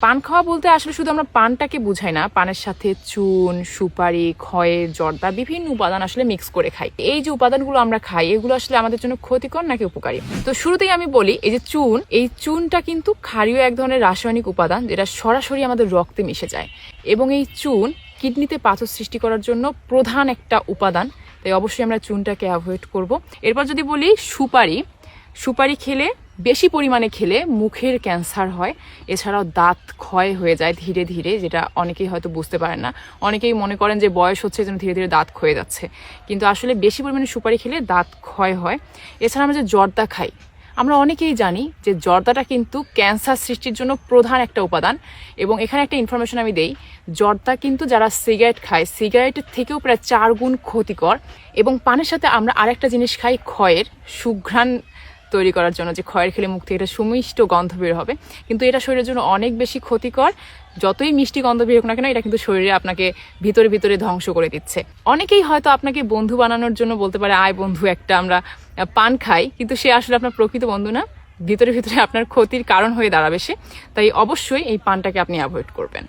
পান খাওয়া বলতে আসলে শুধু আমরা পানটাকে বুঝাই না, পানের সাথে চুন, সুপারি, খয়ের, জর্দা বিভিন্ন উপাদান আসলে মিক্স করে খাই। এই যে উপাদানগুলো আমরা খাই এগুলো আসলে আমাদের জন্য ক্ষতিকর নাকি উপকারী? তো শুরুতেই আমি বলি, এই যে চুন, এই চুনটা কিন্তু ক্ষারীয় এক ধরনের রাসায়নিক উপাদান যেটা সরাসরি আমাদের রক্তে মিশে যায়, এবং এই চুন কিডনিতে পাথর সৃষ্টি করার জন্য প্রধান একটা উপাদান। তাই অবশ্যই আমরা চুনটাকে অ্যাভয়েড করব। এরপর যদি বলি সুপারি খেলে, বেশি পরিমাণে খেলে মুখের ক্যান্সার হয়, এছাড়াও দাঁত ক্ষয় হয়ে যায় ধীরে ধীরে, যেটা অনেকেই হয়তো বুঝতে পারেন না। অনেকেই মনে করেন যে বয়স হচ্ছে যেন ধীরে ধীরে দাঁত ক্ষয়ে যাচ্ছে, কিন্তু আসলে বেশি পরিমাণে সুপারি খেলে দাঁত ক্ষয় হয়। এছাড়া আমরা যে জর্দা খাই, আমরা অনেকেই জানি যে জর্দাটা কিন্তু ক্যান্সার সৃষ্টির জন্য প্রধান একটা উপাদান। এবং এখানে একটা ইনফরমেশন আমি দেই, জর্দা কিন্তু যারা সিগারেট খায় সিগারেটের থেকেও প্রায় 4 গুণ ক্ষতিকর। এবং পানের সাথে আমরা আরেকটা জিনিস খাই, খয়ের, সুঘ্রাণ তৈরি করার জন্য, যে খয়ের খেলে মুখ থেকে এটা সুমিষ্ট গন্ধ বের হবে, কিন্তু এটা শরীরের জন্য অনেক বেশি ক্ষতিকর। যতই মিষ্টি গন্ধ বের হোক না কেন, এটা কিন্তু শরীরে আপনাকে ভিতরে ভিতরে ধ্বংস করে দিচ্ছে। অনেকেই হয়তো আপনাকে বন্ধু বানানোর জন্য বলতে পারে, আয় বন্ধু একটা আমরা পান খাই, কিন্তু সে আসলে আপনার প্রকৃত বন্ধু না, ভিতরে ভিতরে আপনার ক্ষতির কারণ হয়ে দাঁড়াবে সে। তাই অবশ্যই এই পানটাকে আপনি অ্যাভয়েড করবেন।